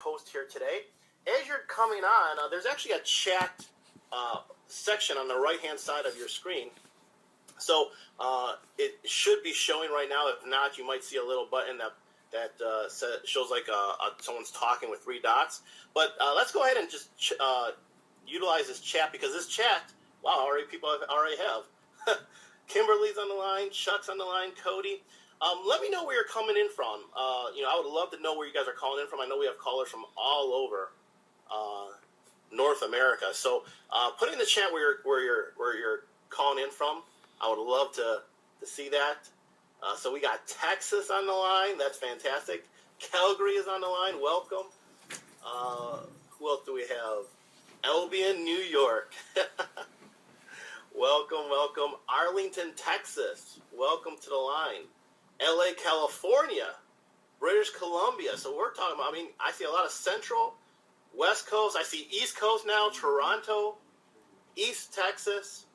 host here today. As you're coming on, there's actually a chat section on the right-hand side of your screen. So it should be showing right now. If not, you might see a little button that shows like someone's talking with three dots. But let's go ahead and just utilize this chat, because this chat, wow, people already have. Kimberly's on the line, Chuck's on the line, Cody. Let me know where you're coming in from. I would love to know where you guys are calling in from. I know we have callers from all over North America. So put in the chat where you're calling in from. I would love to see that. So we got Texas on the line. That's fantastic. Calgary is on the line. Welcome. Who else do we have? Albion, New York. Welcome. Arlington, Texas. Welcome to the line. LA, California. British Columbia. So we're talking about, I see a lot of Central, West Coast. I see East Coast now. Toronto, East Texas.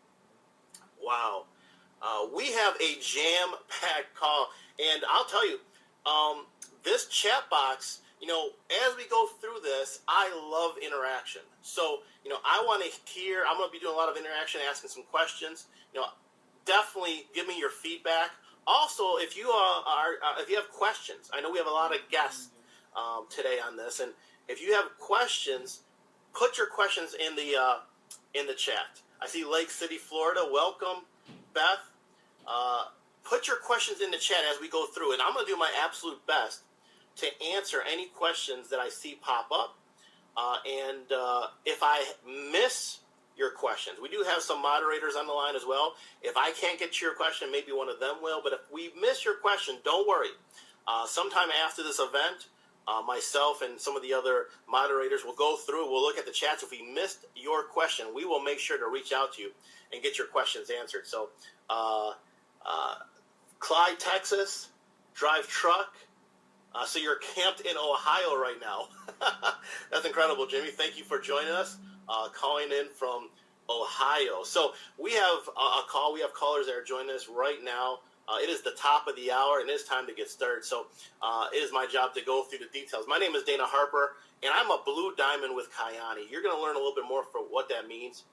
Wow. We have a jam-packed call. And I'll tell you, this chat box, as we go through this, I love interaction. So, I want to hear, I'm going to be doing a lot of interaction, asking some questions. Definitely give me your feedback. Also, if you if you have questions, I know we have a lot of guests today on this, and if you have questions, put your questions in the chat. I see Lake City, Florida. Welcome, Beth. Put your questions in the chat as we go through, and I'm going to do my absolute best to answer any questions that I see pop up. And if I miss your questions, we do have some moderators on the line as well. If I can't get to your question, maybe one of them will. But if we miss your question, don't worry. Sometime after this event, myself and some of the other moderators will go through. We'll look at the chats. If we missed your question, we will make sure to reach out to you and get your questions answered. So, Clyde, Texas, drive truck. So you're camped in Ohio right now. That's incredible, Jimmy. Thank you for joining us, calling in from Ohio. So we have a call. We have callers that are joining us right now. It is the top of the hour, and it is time to get started. So it is my job to go through the details. My name is Dana Harper, and I'm a Blue Diamond with Kyani. You're going to learn a little bit more for what that means.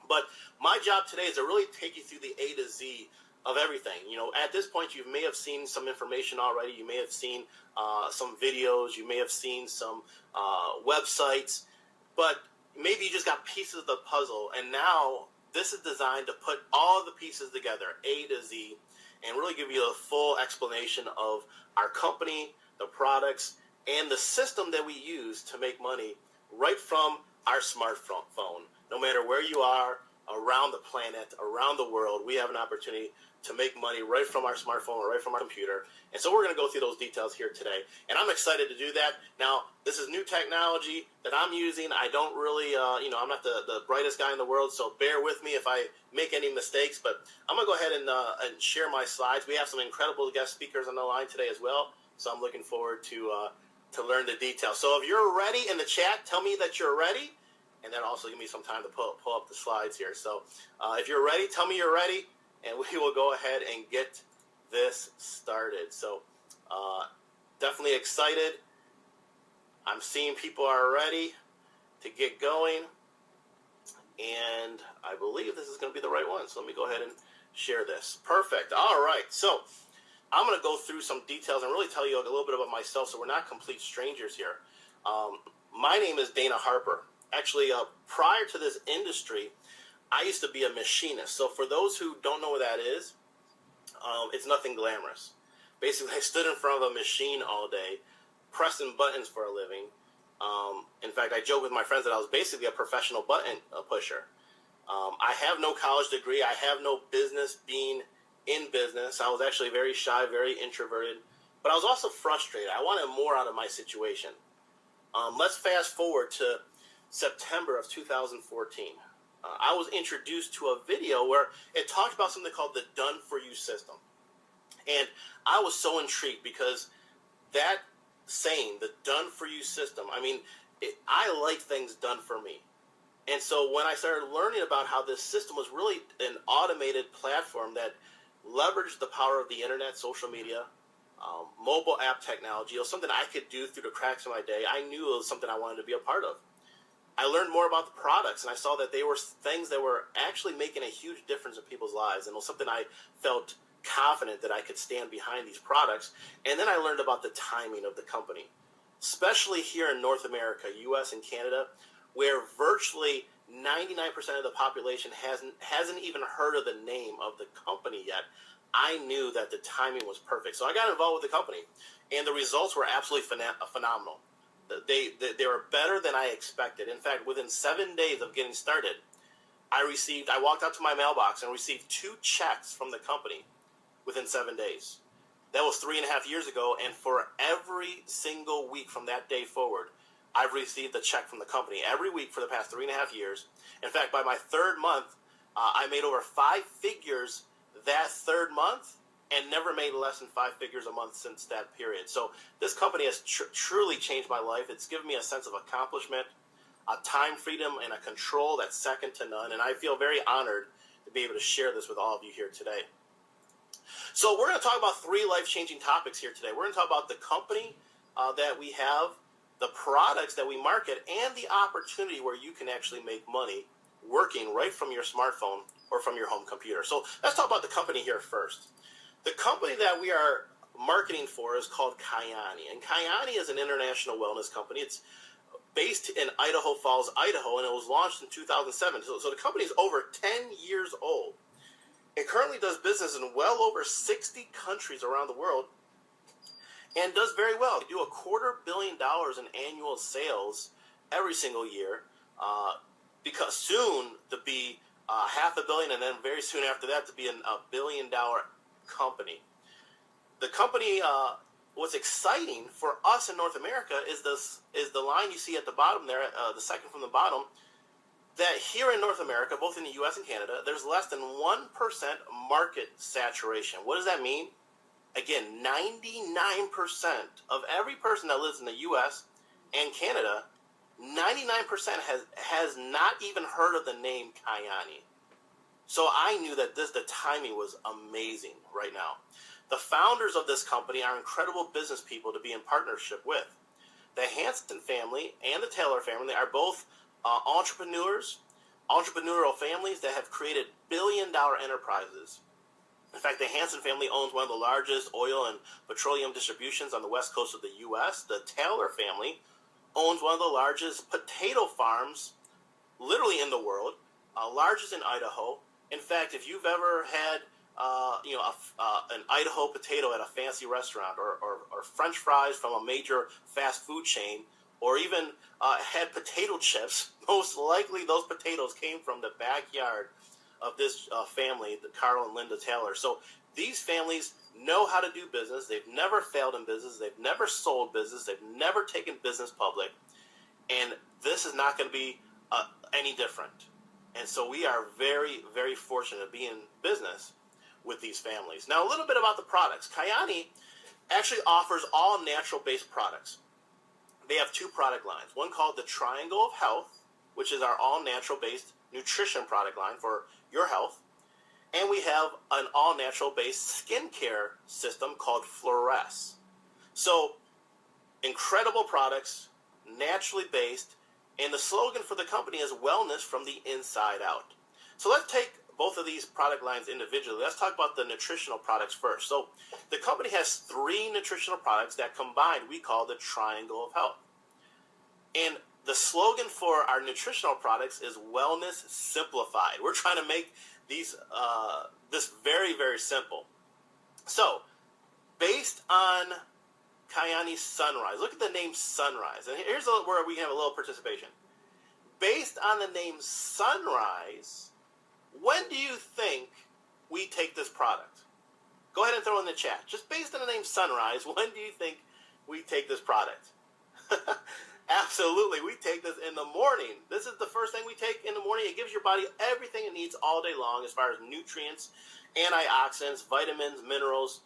But my job today is to really take you through the A to Z of everything. At this point, you may have seen some information already. You may have seen some videos. You may have seen some websites. But maybe you just got pieces of the puzzle. And now this is designed to put all the pieces together, A to Z, and really give you a full explanation of our company, the products, and the system that we use to make money right from our smartphone. No matter where you are, around the planet, around the world, we have an opportunity to make money right from our smartphone or right from our computer. And so we're going to go through those details here today. And I'm excited to do that. Now, this is new technology that I'm using. I don't really, I'm not the brightest guy in the world, so bear with me if I make any mistakes. But I'm going to go ahead and share my slides. We have some incredible guest speakers on the line today as well. So I'm looking forward to learn the details. So if you're ready in the chat, tell me that you're ready. And then also give me some time to pull up the slides here. So if you're ready, tell me you're ready, and we will go ahead and get this started. So definitely excited. I'm seeing people are ready to get going, and I believe this is going to be the right one. So let me go ahead and share this. Perfect. All right. So I'm going to go through some details and really tell you a little bit about myself, so we're not complete strangers here. My name is Dana Harper. Actually, prior to this industry, I used to be a machinist. So for those who don't know what that is, it's nothing glamorous. Basically, I stood in front of a machine all day, pressing buttons for a living. In fact, I joke with my friends that I was basically a professional button pusher. I have no college degree. I have no business being in business. I was actually very shy, very introverted. But I was also frustrated. I wanted more out of my situation. Let's fast forward to September of 2014. I was introduced to a video where it talked about something called the Done For You system. And I was so intrigued because that saying, the Done For You system, I like things done for me. And so when I started learning about how this system was really an automated platform that leveraged the power of the internet, social media, mobile app technology. It was something I could do through the cracks of my day. I knew it was something I wanted to be a part of. I learned more about the products, and I saw that they were things that were actually making a huge difference in people's lives, and it was something I felt confident that I could stand behind these products. And then I learned about the timing of the company, especially here in North America, US and Canada, where virtually 99% of the population hasn't even heard of the name of the company yet. I knew that the timing was perfect. So I got involved with the company, and the results were absolutely phenomenal. They were better than I expected. In fact, within 7 days of getting started, I walked out to my mailbox and received 2 checks from the company within 7 days. That was 3.5 years ago, and for every single week from that day forward, I've received a check from the company every week for the past 3.5 years. In fact, by my 3rd month, I made over 5 figures that 3rd month, and never made less than 5 figures a month since that period. So this company has truly changed my life. It's given me a sense of accomplishment, a time freedom, and a control that's second to none. And I feel very honored to be able to share this with all of you here today. So we're going to talk about 3 life-changing topics here today. We're going to talk about the company that we have, the products that we market, and the opportunity where you can actually make money working right from your smartphone or from your home computer. So let's talk about the company here first. The company that we are marketing for is called Kyani. And Kyani is an international wellness company. It's based in Idaho Falls, Idaho, and it was launched in 2007. So the company is over 10 years old. It currently does business in well over 60 countries around the world and does very well. They do $250 million in annual sales every single year, because soon to be $500 million, and then very soon after that to be a $1 billion company. The company, what's exciting for us in North America is the line you see at the bottom there, the second from the bottom, that here in North America, both in the US and Canada, there's less than 1% market saturation. What does that mean? Again, 99% of every person that lives in the US and Canada, 99% has not even heard of the name Kyani. So I knew that the timing was amazing right now. The founders of this company are incredible business people to be in partnership with. The Hanson family and the Taylor family are both entrepreneurial families that have created billion-dollar enterprises. In fact, the Hanson family owns one of the largest oil and petroleum distributions on the west coast of the U.S. The Taylor family owns one of the largest potato farms, literally in the world, largest in Idaho. In fact, if you've ever had an Idaho potato at a fancy restaurant, or French fries from a major fast food chain, or even had potato chips, most likely those potatoes came from the backyard of this family, the Carl and Linda Taylor. So these families know how to do business. They've never failed in business. They've never sold business. They've never taken business public. And this is not going to be any different. And so we are very, very fortunate to be in business with these families. Now, a little bit about the products. Kyani actually offers all natural-based products. They have 2 product lines. One called the Triangle of Health, which is our all-natural-based nutrition product line for your health. And we have an all-natural-based skincare system called Fluoresce. So, incredible products, naturally based, and the slogan for the company is wellness from the inside out. So let's take both of these product lines individually. Let's talk about the nutritional products first. So the company has 3 nutritional products that combined we call the Triangle of Health. And the slogan for our nutritional products is Wellness Simplified. We're trying to make this very, very simple. So, based on Kyani's Sunrise, look at the name Sunrise. And here's where we have a little participation. Based on the name Sunrise, when do you think we take this product? Go ahead and throw in the chat. Just based on the name Sunrise, when do you think we take this product? Absolutely, we take this in the morning. This is the first thing we take in the morning. It gives your body everything it needs all day long as far as nutrients, antioxidants, vitamins, minerals.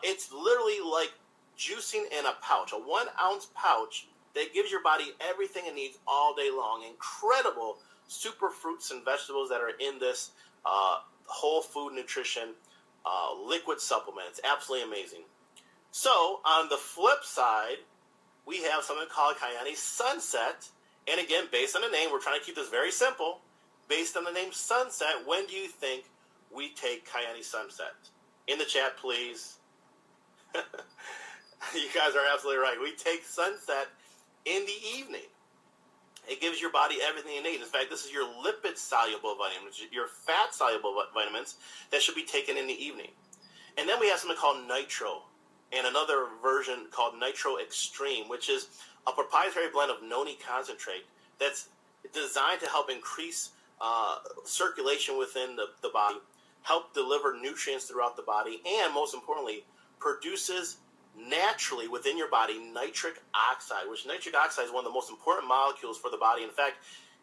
It's literally like juicing in a pouch, a 1-ounce pouch that gives your body everything it needs all day long. Incredible super fruits and vegetables that are in this whole food nutrition liquid supplement. It's absolutely amazing. So on the flip side, we have something called Kyani Sunset. And again, based on the name, we're trying to keep this very simple. Based on the name Sunset, when do you think we take Kyani Sunset? In the chat, please. You guys are absolutely right. We take Sunset in the evening. It gives your body everything it needs. In fact, this is your lipid-soluble vitamins, your fat-soluble vitamins that should be taken in the evening. And then we have something called Nitro, and another version called Nitro Extreme, which is a proprietary blend of noni concentrate that's designed to help increase circulation within the body, help deliver nutrients throughout the body, and most importantly, produces naturally within your body nitric oxide, which nitric oxide is one of the most important molecules for the body. In fact,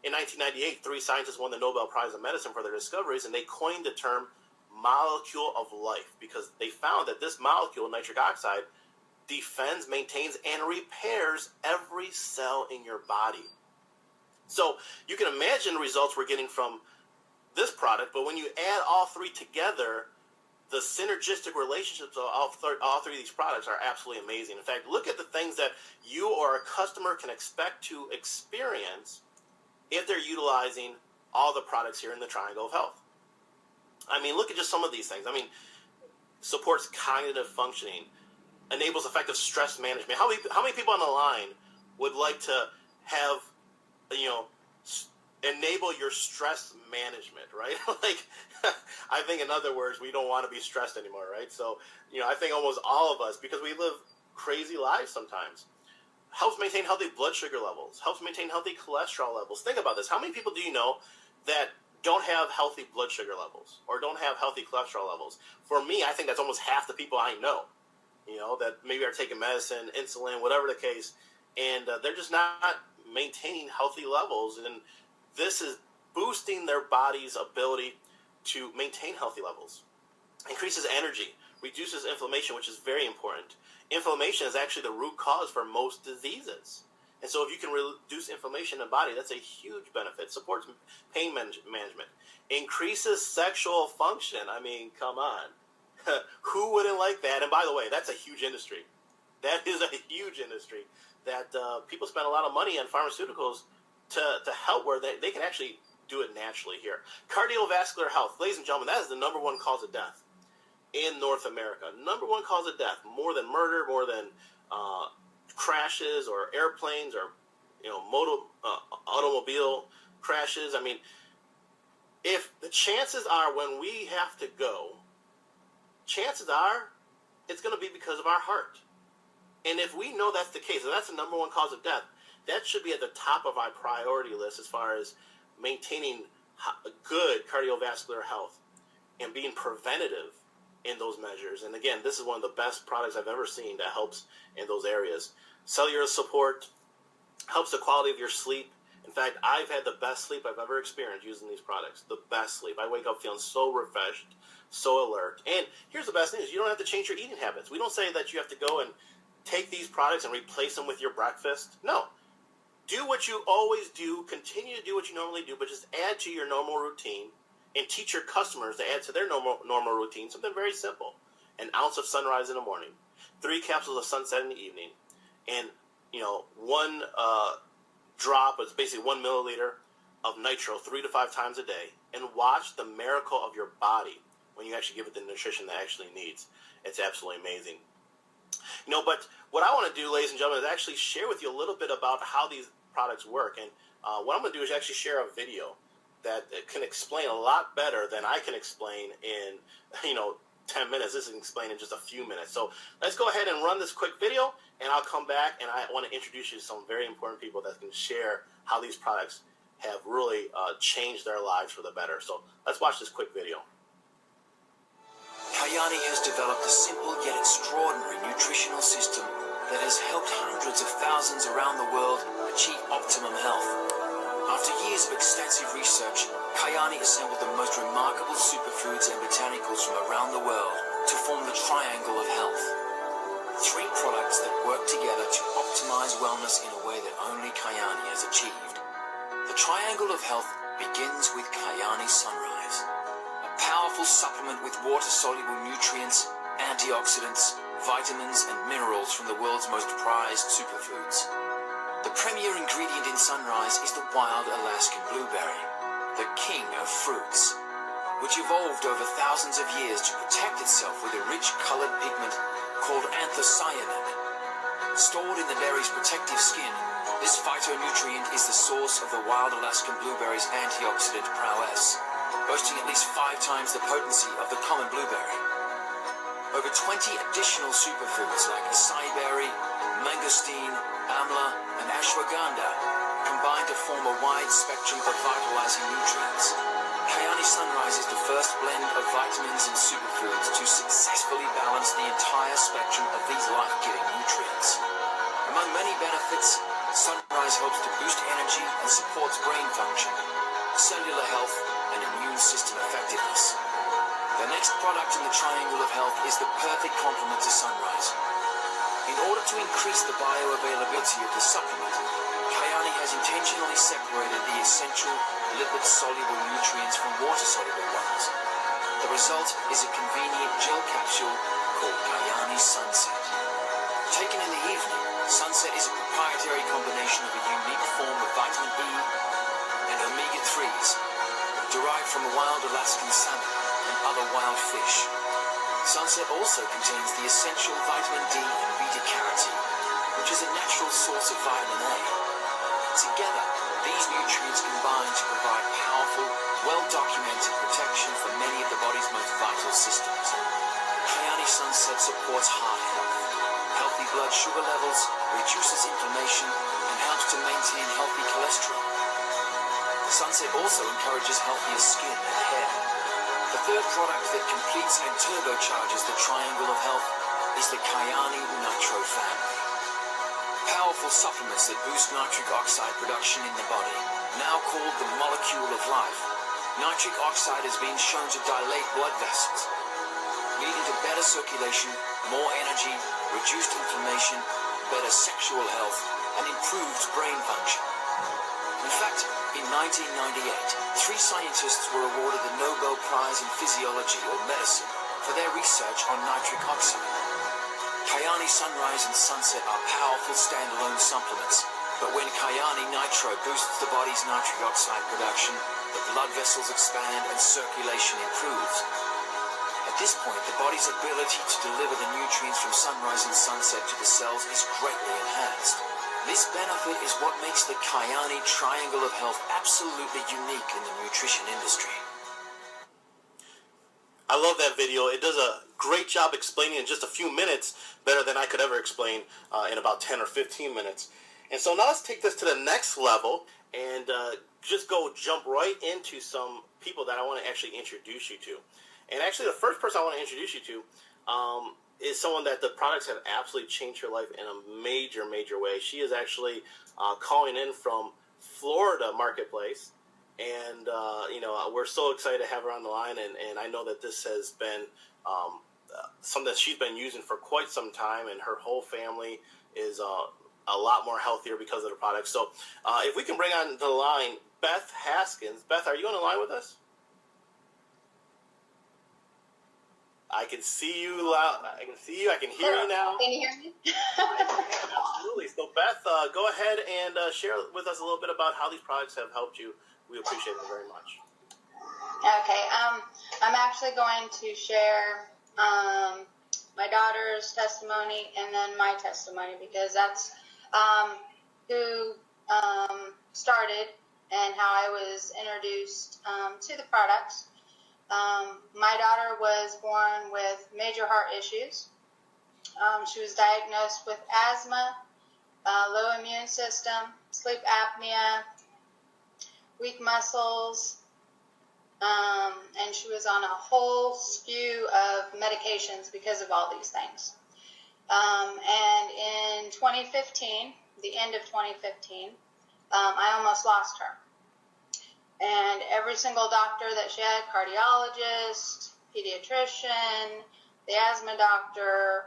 in 1998, 3 scientists won the Nobel Prize in Medicine for their discoveries, and they coined the term molecule of life because they found that this molecule, nitric oxide, defends, maintains, and repairs every cell in your body. So you can imagine the results we're getting from this product, but when you add all 3 together, the synergistic relationships of all 3 of these products are absolutely amazing. In fact, look at the things that you or a customer can expect to experience if they're utilizing all the products here in the Triangle of Health. I mean, look at just some of these things. I mean, supports cognitive functioning, enables effective stress management. How many people on the line would like to have, enable your stress management, right? Like, I think in other words, we don't want to be stressed anymore, right? So, I think almost all of us, because we live crazy lives sometimes, helps maintain healthy blood sugar levels, helps maintain healthy cholesterol levels. Think about this. How many people do you know that don't have healthy blood sugar levels or don't have healthy cholesterol levels? For me, I think that's almost half the people I know, that maybe are taking medicine, insulin, whatever the case, and they're just not maintaining healthy levels. And this is boosting their body's ability to maintain healthy levels. Increases energy, reduces inflammation, which is very important. Inflammation is actually the root cause for most diseases. And so if you can reduce inflammation in the body, that's a huge benefit. Supports pain management. Increases sexual function. I mean, come on. Who wouldn't like that? And by the way, that's a huge industry. That is a huge industry that people spend a lot of money on pharmaceuticals to help where they can actually do it naturally here. Cardiovascular health. Ladies and gentlemen, that is the number 1 cause of death in North America. Number 1 cause of death, more than murder, more than crashes or airplanes or automobile crashes. I mean, if the chances are when we have to go, chances are it's going to be because of our heart. And if we know that's the case, and that's the number 1 cause of death, that should be at the top of our priority list as far as maintaining good cardiovascular health and being preventative in those measures. And again, this is one of the best products I've ever seen that helps in those areas. Cellular support helps the quality of your sleep. In fact, I've had the best sleep I've ever experienced using these products. The best sleep. I wake up feeling so refreshed, so alert. And here's the best news. You don't have to change your eating habits. We don't say that you have to go and take these products and replace them with your breakfast. No. Do what you always do. Continue to do what you normally do, but just add to your normal routine and teach your customers to add to their normal routine something very simple. An ounce of sunrise in the morning, 3 capsules of sunset in the evening, and 1 drop, it's basically 1 milliliter of nitro 3 to 5 times a day, and watch the miracle of your body when you actually give it the nutrition that it actually needs. It's absolutely amazing. But what I want to do, ladies and gentlemen, is actually share with you a little bit about how these products work. And what I'm going to do is actually share a video that can explain a lot better than I can explain in 10 minutes. This is explained in just a few minutes. So let's go ahead and run this quick video, and I'll come back, and I want to introduce you to some very important people that can share how these products have really changed their lives for the better. So let's watch this quick video. Kyani has developed a simple yet extraordinary nutritional system that has helped hundreds of thousands around the world achieve optimum health. After years of extensive research, Kyani assembled the most remarkable superfoods and botanicals from around the world to form the Triangle of Health. 3 products that work together to optimize wellness in a way that only Kyani has achieved. The Triangle of Health begins with Kyani Sunrise, a powerful supplement with water-soluble nutrients, antioxidants, vitamins, and minerals from the world's most prized superfoods. The premier ingredient in Sunrise is the wild Alaskan blueberry, the king of fruits, which evolved over thousands of years to protect itself with a rich colored pigment called anthocyanin. Stored in the berry's protective skin, this phytonutrient is the source of the wild Alaskan blueberry's antioxidant prowess, boasting at least 5 times the potency of the common blueberry. Over 20 additional superfoods like acai berry, mangosteen, amla, and ashwagandha combine to form a wide spectrum of vitalizing nutrients. Kayani Sunrise is the first blend of vitamins and superfoods to successfully balance the entire spectrum of these life-giving nutrients. Among many benefits, Sunrise helps to boost energy and supports brain function, cellular health, and immune system effectiveness. The next product in the triangle of health is the perfect complement to Sunrise. In order to increase the bioavailability of the supplement, Kayani has intentionally separated the essential lipid-soluble nutrients from water-soluble ones. The result is a convenient gel capsule called Kayani Sunset. Taken in the evening, Sunset is a proprietary combination of a unique form of vitamin E and omega-3s derived from a wild Alaskan salmon and other wild fish. Sunset also contains the essential vitamin D and beta-carotene, which is a natural source of vitamin A. Together, these nutrients combine to provide powerful, well-documented protection for many of the body's most vital systems. Kayani Sunset supports heart health, healthy blood sugar levels, reduces inflammation, and helps to maintain healthy cholesterol. Sunset also encourages healthier skin and hair. The third product that completes and turbocharges the triangle of health is the Kayani Nitro family. Powerful supplements that boost nitric oxide production in the body, now called the molecule of life. Nitric oxide has been shown to dilate blood vessels, leading to better circulation, more energy, reduced inflammation, better sexual health, and improved brain function. In fact, in 1998, 3 scientists were awarded the Nobel Prize in Physiology or Medicine for their research on nitric oxide. Kayani Sunrise and Sunset are powerful standalone supplements, but when Kayani Nitro boosts the body's nitric oxide production, the blood vessels expand and circulation improves. At this point, the body's ability to deliver the nutrients from Sunrise and Sunset to the cells is greatly enhanced. This benefit is what makes the Kayani Triangle of Health absolutely unique in the nutrition industry. I love that video. It does a great job explaining in just a few minutes, better than I could ever explain in about 10 or 15 minutes. And so now let's take this to the next level and just jump right into some people that I want to actually introduce you to. And actually the first person I want to introduce you to is someone that the products have absolutely changed her life in a major, major way. She is actually calling in from Florida Marketplace. And, we're so excited to have her on the line, and I know that this has been something that she's been using for quite some time, and her whole family is a lot more healthier because of the product. So if we can bring on the line Beth Haskins. Beth, are you on the line with us? I can see you loud. I can see you. I can hear you now. Can you hear me? Absolutely. So, Beth, go ahead and share with us a little bit about how these products have helped you. We appreciate it very much. Okay. I'm actually going to share my daughter's testimony and then my testimony because that's who started and how I was introduced to the products. My daughter was born with major heart issues. She was diagnosed with asthma, low immune system, sleep apnea, weak muscles, and she was on a whole spew of medications because of all these things. And in 2015, the end of 2015, I almost lost her. And every single doctor that she had, cardiologist, pediatrician, the asthma doctor,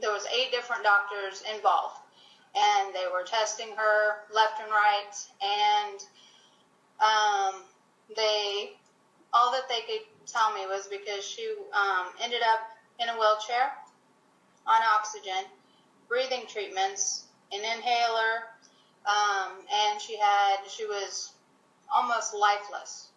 there was 8 different doctors involved. And they were testing her left and right, and they all that they could tell me was because she ended up in a wheelchair on oxygen, breathing treatments, an inhaler, and she was almost lifeless.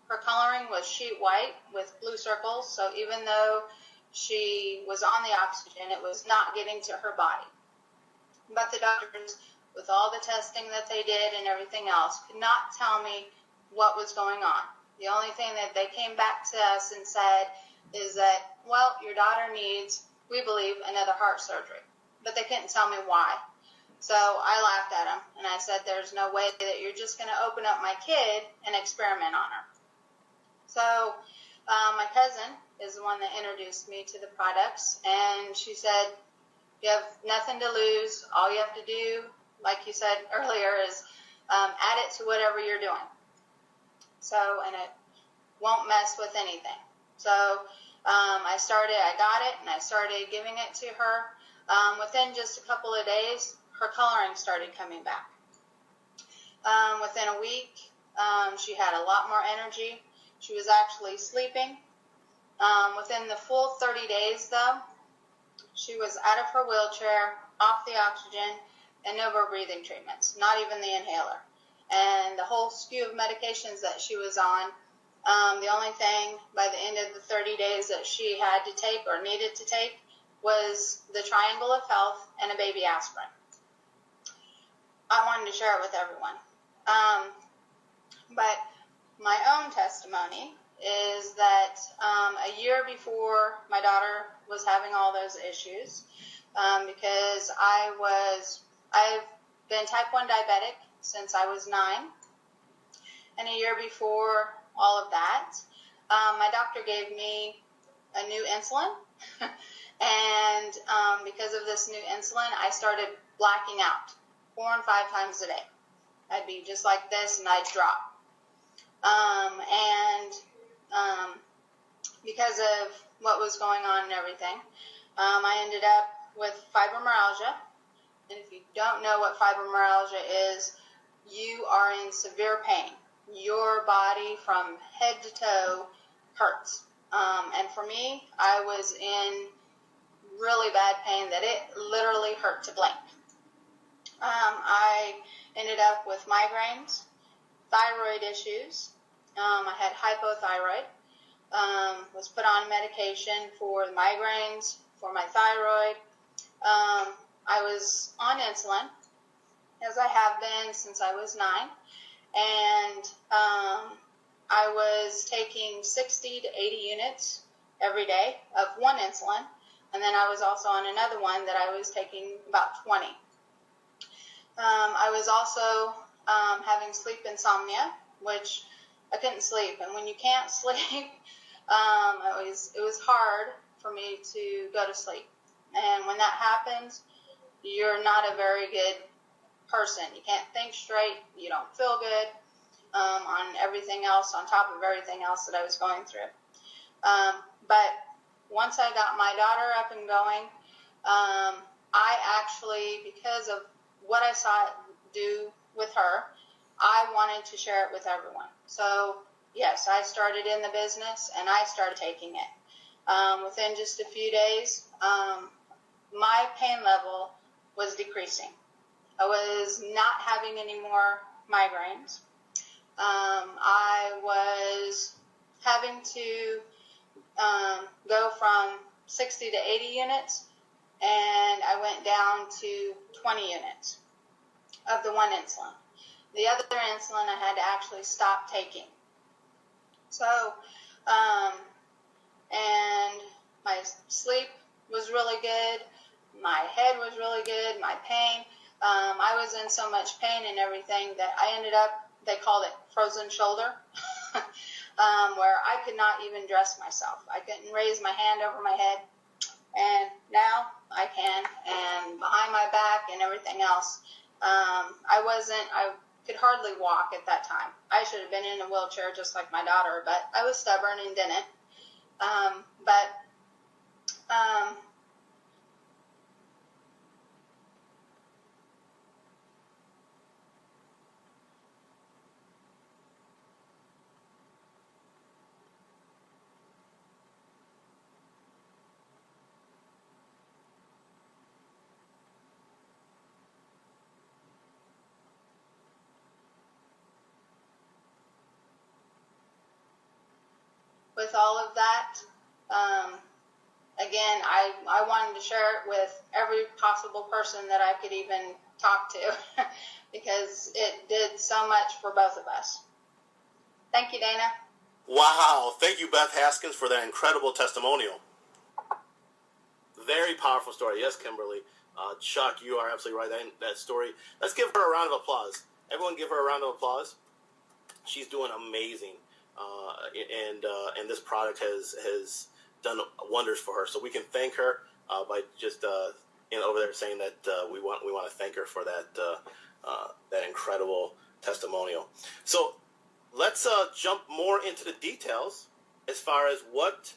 Her coloring was sheet white with blue circles, so even though she was on the oxygen, it was not getting to her body. But the doctors, with all the testing that they did and everything else, could not tell me what was going on. The only thing that they came back to us and said is that, well, your daughter needs, we believe, another heart surgery. But they couldn't tell me why. So I laughed at them, and I said, there's no way that you're just going to open up my kid and experiment on her. So my cousin is the one that introduced me to the products, and she said, you have nothing to lose. All you have to do, like you said earlier, is add it to whatever you're doing. So, and it won't mess with anything. So I got it, and I started giving it to her. Within just a couple of days, her coloring started coming back. Within a week, she had a lot more energy. She was actually sleeping. Within the full 30 days, though, she was out of her wheelchair, off the oxygen, and no more breathing treatments, not even the inhaler. And the whole slew of medications that she was on, the only thing by the end of the 30 days that she had to take or needed to take was the Triangle of Health and a baby aspirin. I wanted to share it with everyone. But my own testimony is that a year before my daughter was having all those issues, because I've been type 1 diabetic since I was 9, and a year before all of that, my doctor gave me a new insulin, and because of this new insulin, I started blacking out 4 and 5 times a day. I'd be just like this, and I'd drop. Because of what was going on and everything, I ended up with fibromyalgia. And if you don't know what fibromyalgia is, you are in severe pain. Your body from head to toe hurts. And for me, I was in really bad pain that it literally hurt to blink. I ended up with migraines, thyroid issues. I had hypothyroid. Was put on medication for the migraines, for my thyroid. I was on insulin, as I have been since I was 9, and I was taking 60 to 80 units every day of one insulin, and then I was also on another one that I was taking about 20. I was also having sleep insomnia, which I couldn't sleep, and when you can't sleep, it was hard for me to go to sleep. And when that happens, you're not a very good person. You can't think straight. You don't feel good on everything else, on top of everything else that I was going through. But once I got my daughter up and going, I actually, because of what I saw it do with her, I wanted to share it with everyone. So, yes, I started in the business, and I started taking it. Within just a few days, my pain level was decreasing. I was not having any more migraines. I was having to go from 60 to 80 units, and I went down to 20 units of the one insulin. The other insulin I had to actually stop taking. So, and my sleep was really good. My head was really good. My pain, I was in so much pain and everything that I ended up, they called it frozen shoulder, where I could not even dress myself. I couldn't raise my hand over my head. And now I can, and behind my back and everything else. I could hardly walk at that time. I should have been in a wheelchair just like my daughter, but I was stubborn and didn't. with all of that. Again, I wanted to share it with every possible person that I could even talk to because it did so much for both of us. Thank you, Dana. Wow. Thank you, Beth Haskins, for that incredible testimonial. Very powerful story. Yes, Kimberly. Chuck, you are absolutely right. That story. Let's give her a round of applause. Everyone give her a round of applause. She's doing amazing. And this product has done wonders for her. So we can thank her by just over there saying that we want to thank her for that incredible testimonial. So let's jump more into the details as far as what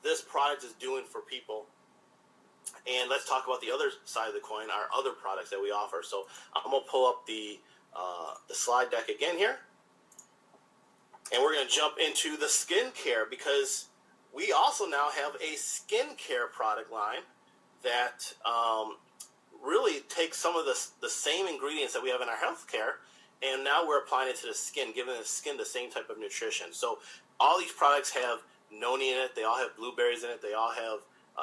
this product is doing for people. And let's talk about the other side of the coin, our other products that we offer. So I'm going to pull up the slide deck again here. And we're going to jump into the skincare because we also now have a skincare product line that really takes some of the same ingredients that we have in our healthcare, and now we're applying it to the skin, giving the skin the same type of nutrition. So all these products have noni in it. They all have blueberries in it. They all have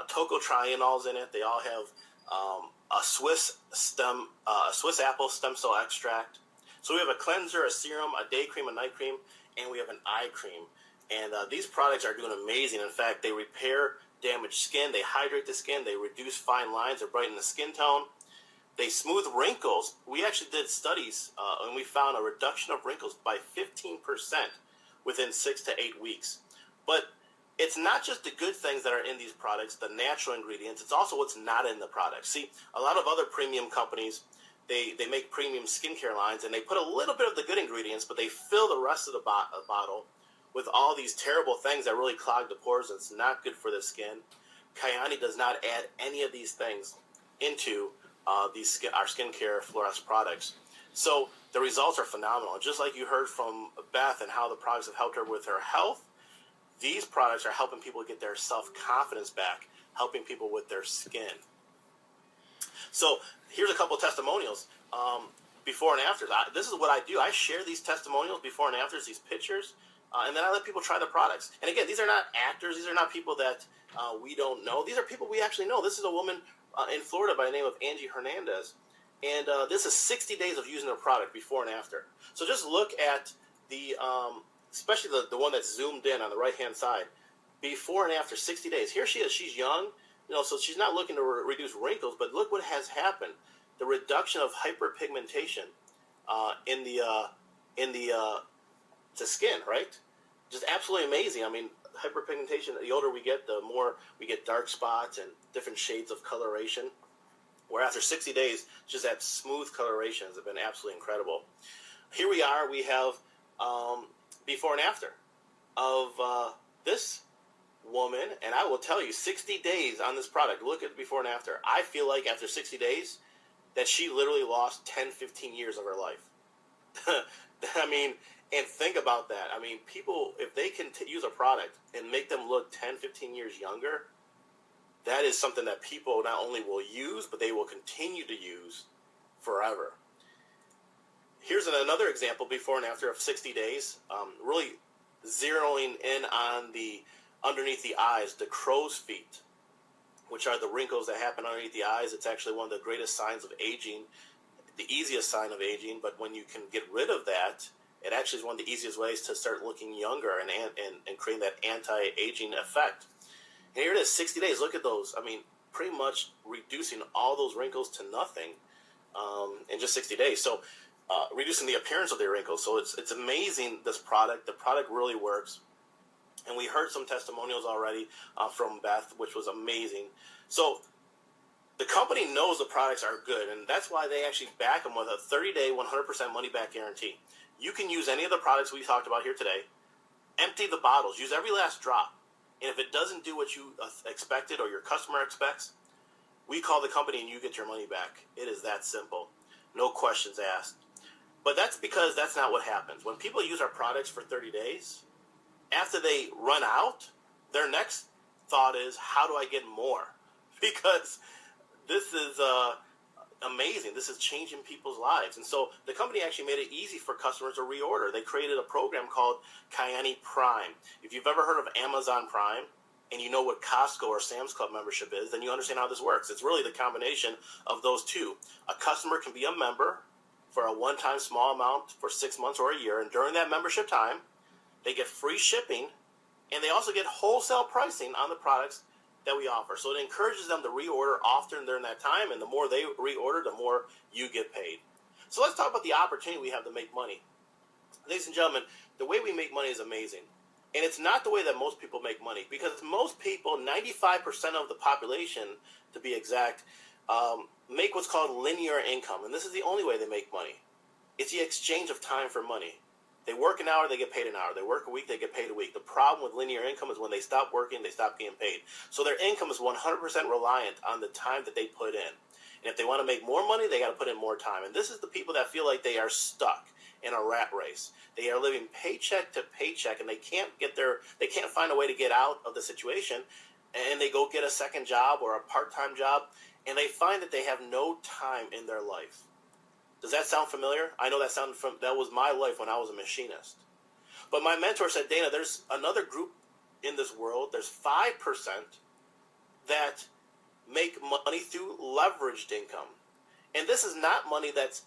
tocotrienols in it. They all have a Swiss apple stem cell extract. So we have a cleanser, a serum, a day cream, a night cream, and we have an eye cream. And these products are doing amazing. In fact, they repair damaged skin. They hydrate the skin. They reduce fine lines. They brighten the skin tone. They smooth wrinkles. We actually did studies, and we found a reduction of wrinkles by 15% within 6 to 8 weeks. But it's not just the good things that are in these products, the natural ingredients. It's also what's not in the product. See, a lot of other premium companies, they make premium skincare lines, and they put a little bit of the good ingredients, but they fill the rest of the bottle with all these terrible things that really clog the pores, and it's not good for the skin. Kyani does not add any of these things into our skincare fluorescent products. So the results are phenomenal. Just like you heard from Beth and how the products have helped her with her health, these products are helping people get their self-confidence back, helping people with their skin. So here's a couple of testimonials, before and after. This is what I do. I share these testimonials, before and afters, these pictures, and then I let people try the products. And again, these are not actors. These are not people that we don't know. These are people we actually know. This is a woman in Florida by the name of Angie Hernandez. And this is 60 days of using the product, before and after. So just look at the, especially the one that's zoomed in on the right-hand side, before and after 60 days. Here she is. She's young, so she's not looking to reduce wrinkles, but look what has happened. The reduction of hyperpigmentation in the skin, right? Just absolutely amazing. I mean, hyperpigmentation, the older we get, the more we get dark spots and different shades of coloration. Where after 60 days, just that smooth colorations have been absolutely incredible. Here we are. We have before and after of this woman, and I will tell you, 60 days on this product. Look at before and after. I feel like after 60 days that she literally lost 10, 15 years of her life. I mean, and think about that. I mean, people, if they can use a product and make them look 10, 15 years younger, that is something that people not only will use, but they will continue to use forever. Here's another example, before and after of 60 days, really zeroing in on the underneath the eyes, the crow's feet, which are the wrinkles that happen underneath the eyes. It's actually one of the greatest signs of aging, the easiest sign of aging, but when you can get rid of that, it actually is one of the easiest ways to start looking younger and creating that anti-aging effect. And here it is, 60 days. Look at those. I mean, pretty much reducing all those wrinkles to nothing in just 60 days. So reducing the appearance of the wrinkles. So it's amazing, this product. The product really works. And we heard some testimonials already from Beth, which was amazing. So the company knows the products are good, and that's why they actually back them with a 30-day, 100% money-back guarantee. You can use any of the products we talked about here today. Empty the bottles. Use every last drop. And if it doesn't do what you expected or your customer expects, we call the company and you get your money back. It is that simple. No questions asked. But that's because that's not what happens. When people use our products for 30 days, after they run out, their next thought is, how do I get more? Because this is amazing. This is changing people's lives. And so the company actually made it easy for customers to reorder. They created a program called Kyani Prime. If you've ever heard of Amazon Prime and you know what Costco or Sam's Club membership is, then you understand how this works. It's really the combination of those two. A customer can be a member for a one-time small amount for 6 months or a year, and during that membership time, they get free shipping, and they also get wholesale pricing on the products that we offer. So it encourages them to reorder often during that time, and the more they reorder, the more you get paid. So let's talk about the opportunity we have to make money. Ladies and gentlemen, the way we make money is amazing. And it's not the way that most people make money, because most people, 95% of the population, to be exact, make what's called linear income. And this is the only way they make money. It's the exchange of time for money. They work an hour, they get paid an hour. They work a week, they get paid a week. The problem with linear income is when they stop working, they stop getting paid. So their income is 100% reliant on the time that they put in. And if they want to make more money, they got to put in more time. And this is the people that feel like they are stuck in a rat race. They are living paycheck to paycheck, and they can't find a way to get out of the situation. And they go get a second job or a part-time job, and they find that they have no time in their life. Does that sound familiar? I know that was my life when I was a machinist. But my mentor said, Dana, there's another group in this world. There's 5% that make money through leveraged income. And this is not money that's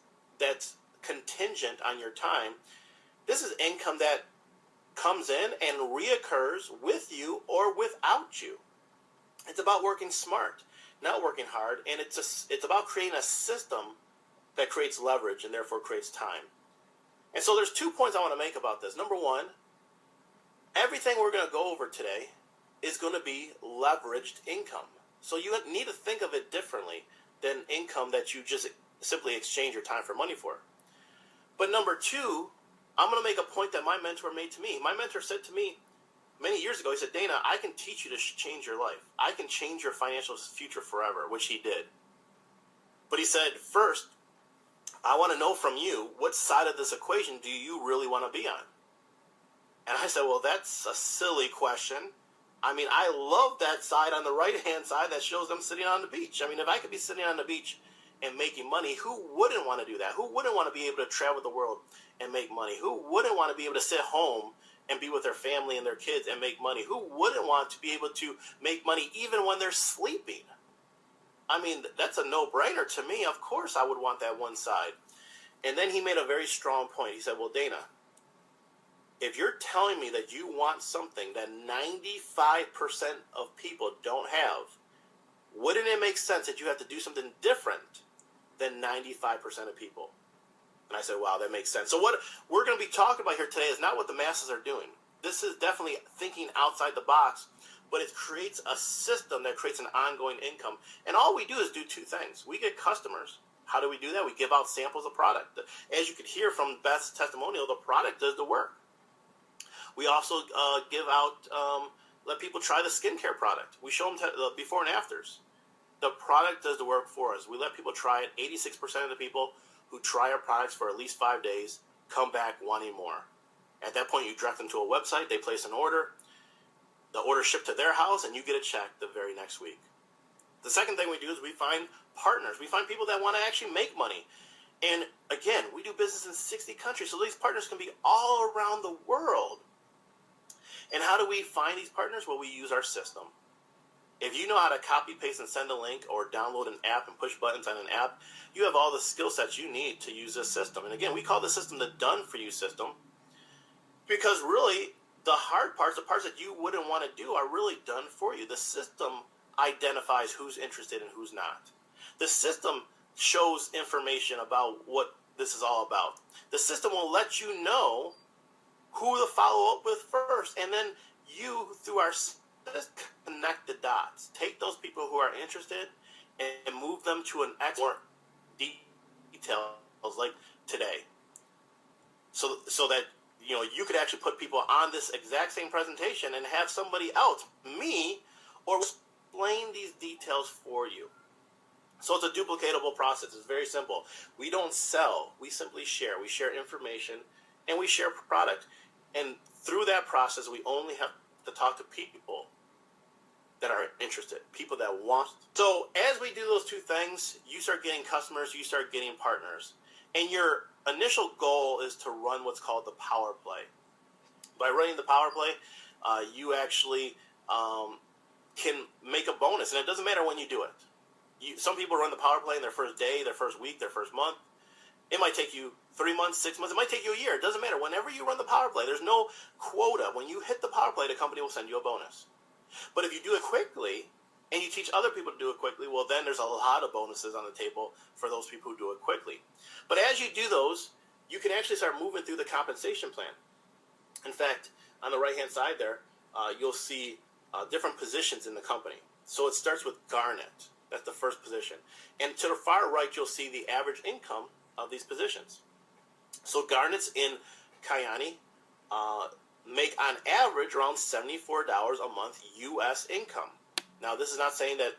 contingent on your time. This is income that comes in and reoccurs with you or without you. It's about working smart, not working hard, and it's about creating a system that creates leverage and therefore creates time. And so there's 2 points I want to make about this. Number one, everything we're going to go over today is going to be leveraged income. So you need to think of it differently than income that you just simply exchange your time for money for. But number two, I'm going to make a point that my mentor made to me. My mentor said to me many years ago, he said, Dana, I can teach you to change your life. I can change your financial future forever, which he did. But he said, first, I want to know from you, what side of this equation do you really want to be on? And I said, well, that's a silly question. I mean, I love that side on the right-hand side that shows them sitting on the beach. I mean, if I could be sitting on the beach and making money, who wouldn't want to do that? Who wouldn't want to be able to travel the world and make money? Who wouldn't want to be able to sit home and be with their family and their kids and make money? Who wouldn't want to be able to make money even when they're sleeping? I mean, that's a no-brainer to me. Of course I would want that one side. And then he made a very strong point. He said, well, Dana, if you're telling me that you want something that 95% of people don't have, wouldn't it make sense that you have to do something different than 95% of people? And I said, wow, that makes sense. So what we're going to be talking about here today is not what the masses are doing. This is definitely thinking outside the box, but it creates a system that creates an ongoing income. And all we do is do two things. We get customers. How do we do that? We give out samples of product. As you could hear from Beth's testimonial, the product does the work. We also give out, let people try the skincare product. We show them the before and afters. The product does the work for us. We let people try it. 86% of the people who try our products for at least 5 days come back wanting more. At that point, you direct them to a website. They place an order. The order shipped to their house, and you get a check the very next week. The second thing we do is we find partners. We find people that want to actually make money. And again, we do business in 60 countries, so these partners can be all around the world. And how do we find these partners? Well, we use our system. If you know how to copy, paste, and send a link or download an app and push buttons on an app, you have all the skill sets you need to use this system. And again, we call the system the done-for-you system because really the hard parts, the parts that you wouldn't want to do, are really done for you. The system identifies who's interested and who's not. The system shows information about what this is all about. The system will let you know who to follow up with first, and then you, through our system, connect the dots. Take those people who are interested and move them to an more details like today. So that you could actually put people on this exact same presentation and have somebody else, me, or explain these details for you. So it's a duplicatable process. It's very simple. We don't sell. We simply share. We share information and we share product. And through that process, we only have to talk to people that are interested, people that want. So as we do those two things, you start getting customers, you start getting partners. And your initial goal is to run what's called the power play. By running the power play, you actually can make a bonus. And it doesn't matter when you do it. Some people run the power play in their first day, their first week, their first month. It might take you 3 months, 6 months. It might take you a year. It doesn't matter. Whenever you run the power play, there's no quota. When you hit the power play, the company will send you a bonus. But if you do it quickly and you teach other people to do it quickly, well, then there's a lot of bonuses on the table for those people who do it quickly. But as you do those, you can actually start moving through the compensation plan. In fact, on the right-hand side there, you'll see different positions in the company. So it starts with Garnet. That's the first position. And to the far right, you'll see the average income of these positions. So Garnets in Kyani make on average around $74 a month U.S. income. Now, this is not saying that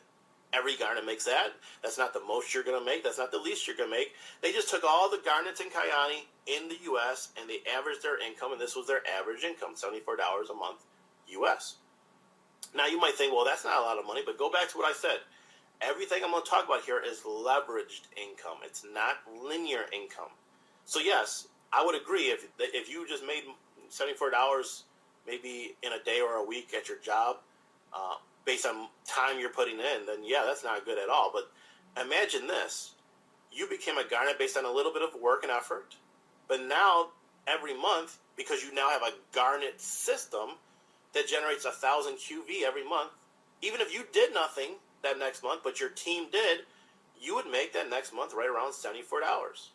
every Garnet makes that. That's not the most you're going to make. That's not the least you're going to make. They just took all the Garnets in Kyani in the U.S. and they averaged their income, and this was their average income, $74 a month U.S. Now, you might think, well, that's not a lot of money, but go back to what I said. Everything I'm going to talk about here is leveraged income. It's not linear income. So, yes, I would agree if you just made $74 maybe in a day or a week at your job based on time you're putting in, then, yeah, that's not good at all. But imagine this. You became a Garnet based on a little bit of work and effort, but now every month, because you now have a Garnet system that generates 1,000 QV every month, even if you did nothing that next month, but your team did, you would make that next month right around $74.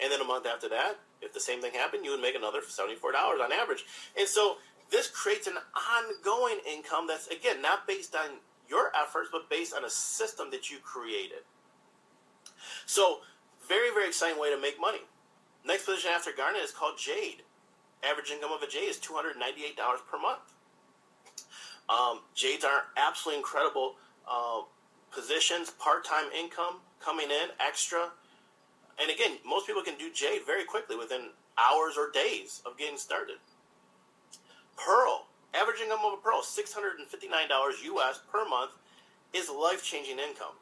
And then a month after that, if the same thing happened, you would make another $74 on average. And so this creates an ongoing income that's, again, not based on your efforts, but based on a system that you created. So very, very exciting way to make money. Next position after Garnet is called Jade. Average income of a Jade is $298 per month. Jades are absolutely incredible positions, part-time income coming in, extra. And again, most people can do Jade very quickly within hours or days of getting started. Pearl, average income of a Pearl, $659 US per month is life-changing income,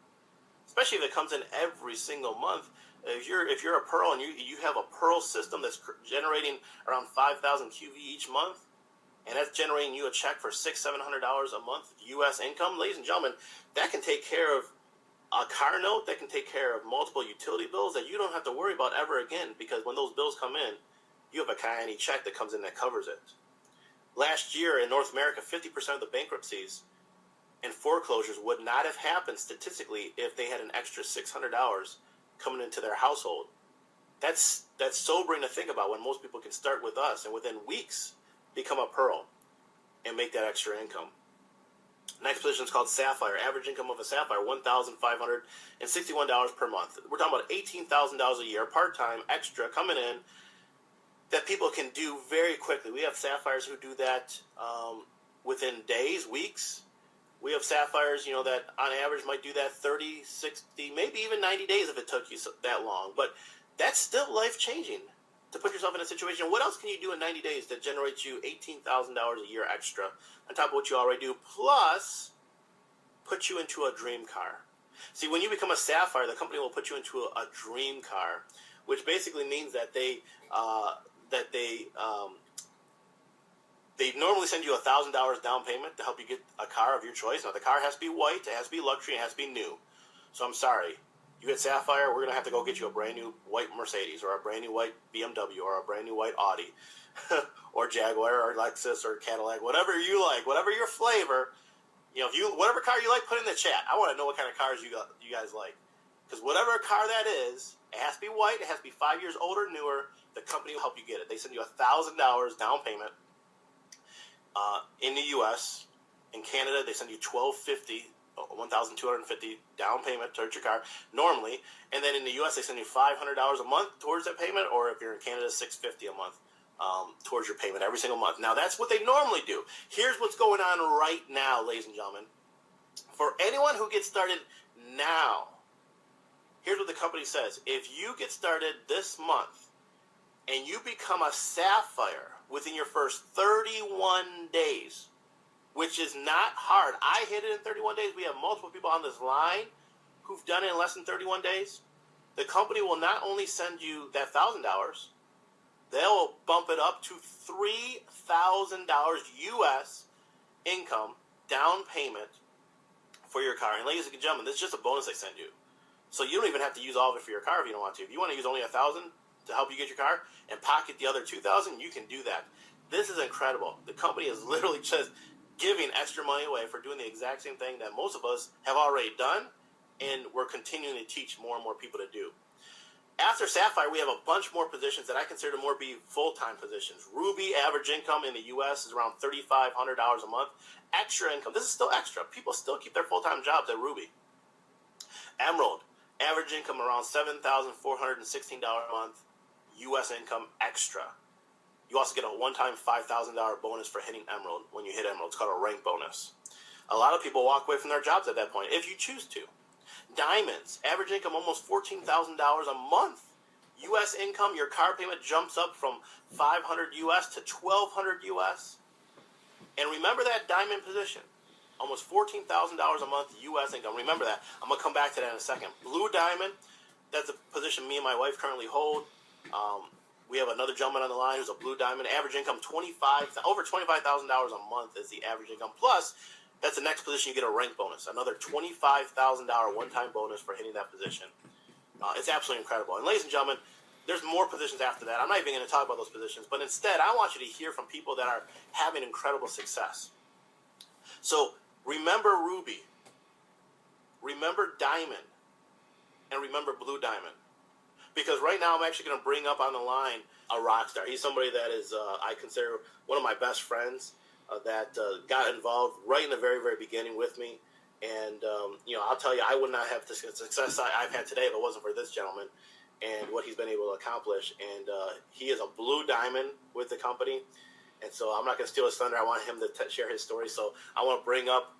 especially if it comes in every single month. If you're a Pearl and you have a Pearl system that's generating around 5,000 QV each month, and that's generating you a check for $600-700 a month U.S. income, ladies and gentlemen, that can take care of a car note, that can take care of multiple utility bills that you don't have to worry about ever again, because when those bills come in, you have a Kyani check that comes in that covers it. Last year in North America, 50% of the bankruptcies and foreclosures would not have happened statistically if they had an extra $600 coming into their household. That's sobering to think about when most people can start with us and within weeks become a Pearl and make that extra income. Next position is called Sapphire. Average income of a Sapphire, $1,561 per month. We're talking about $18,000 a year, part-time, extra, coming in, that people can do very quickly. We have Sapphires who do that within days, weeks. We have Sapphires, that on average might do that 30, 60, maybe even 90 days if it took you that long. But that's still life-changing to put yourself in a situation. What else can you do in 90 days that generates you $18,000 a year extra on top of what you already do, plus put you into a dream car? See, when you become a Sapphire, the company will put you into a dream car, which basically means that they normally send you $1,000 down payment to help you get a car of your choice. Now, the car has to be white, it has to be luxury, it has to be new. So I'm sorry. You get Sapphire, we're going to have to go get you a brand new white Mercedes or a brand new white BMW or a brand new white Audi or Jaguar or Lexus or Cadillac, whatever you like, whatever your flavor. Whatever car you like, put in the chat. I want to know what kind of cars you guys like. Because whatever car that is, it has to be white, it has to be 5 years old or newer. The company will help you get it. They send you $1,000 down payment in the U.S. In Canada, they send you $1,250 down payment towards your car normally, and then in the U.S. they send you $500 a month towards that payment, or if you're in Canada, $650 a month towards your payment every single month. Now that's what they normally do. Here's what's going on right now, ladies and gentlemen. For anyone who gets started now, here's what the company says. If you get started this month and you become a Sapphire within your first 31 days, which is not hard. I hit it in 31 days. We have multiple people on this line who've done it in less than 31 days. The company will not only send you that $1,000, they'll bump it up to $3,000 US income down payment for your car. And ladies and gentlemen, this is just a bonus they send you. So you don't even have to use all of it for your car if you don't want to. If you want to use only $1,000 to help you get your car and pocket the other $2,000, you can do that. This is incredible. The company is literally just giving extra money away for doing the exact same thing that most of us have already done, and we're continuing to teach more and more people to do. After Sapphire, we have a bunch more positions that I consider to more be full-time positions. Ruby, average income in the U.S. is around $3,500 a month. Extra income, this is still extra. People still keep their full-time jobs at Ruby. Emerald, average income around $7,416 a month. U.S. income extra. You also get a one-time $5,000 bonus for hitting Emerald when you hit Emerald. It's called a rank bonus. A lot of people walk away from their jobs at that point, if you choose to. Diamonds, average income almost $14,000 a month. U.S. income, your car payment jumps up from $500 U.S. to $1,200 U.S. And remember that diamond position, almost $14,000 a month U.S. income. Remember that. I'm going to come back to that in a second. Blue diamond, that's a position me and my wife currently hold. We have another gentleman on the line who's a blue diamond. Average income over $25,000 a month is the average income. Plus, that's the next position, you get a rank bonus, another $25,000 one-time bonus for hitting that position. It's absolutely incredible. And ladies and gentlemen, there's more positions after that. I'm not even going to talk about those positions, but instead, I want you to hear from people that are having incredible success. So remember Ruby, remember Diamond, and remember Blue Diamond. Because right now I'm actually going to bring up on the line a rock star. He's somebody that is, I consider, one of my best friends that got involved right in the very, very beginning with me. And, I'll tell you, I would not have the success I've had today if it wasn't for this gentleman and what he's been able to accomplish. And he is a blue diamond with the company. And so I'm not going to steal his thunder. I want him to share his story. So I want to bring up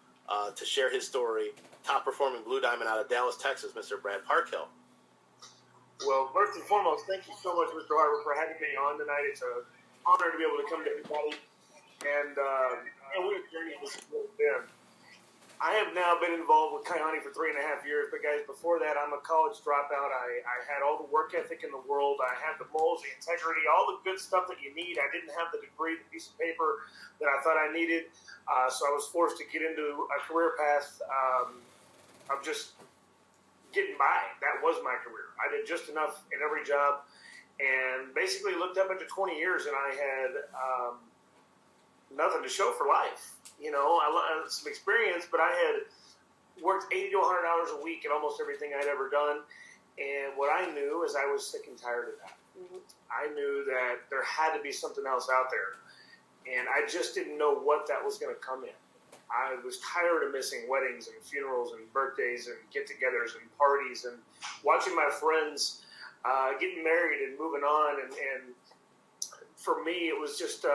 to share his story, top-performing blue diamond out of Dallas, Texas, Mr. Brad Parkhill. Well, first and foremost, thank you so much, Mr. Harper, for having me on tonight. It's an honor to be able to come to everybody. And what a journey this has really been. I have now been involved with Kayani for 3.5 years, but guys, before that, I'm a college dropout. I had all the work ethic in the world. I had the morals, the integrity, all the good stuff that you need. I didn't have the degree, the piece of paper that I thought I needed, so I was forced to get into a career path of just getting by. That was my career. I did just enough in every job, and basically looked up into 20 years, and I had nothing to show for life. I had some experience, but I had worked 80 to 100 hours a week in almost everything I'd ever done. And what I knew is I was sick and tired of that. I knew that there had to be something else out there. And I just didn't know what that was going to come in. I was tired of missing weddings and funerals and birthdays and get-togethers and parties and watching my friends getting married and moving on. And for me, it was just...